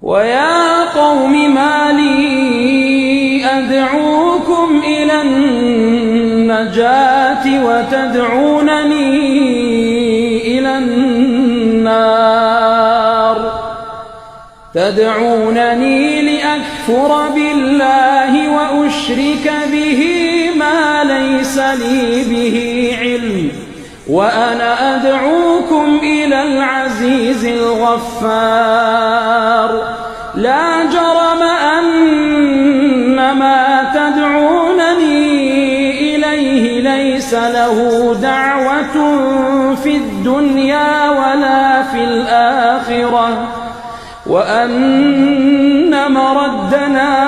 ويا قوم ما لي أدعوكم إلى النجاة وتدعونني إلى النار تدعونني لأكفر بالله وأشرك به ما ليس لي به علم وأنا أدعوكم إلى العزيز الغفار لا جرم أن ما تدعونني إليه ليس له دعوة في الدنيا ولا في الآخرة وأن مردنا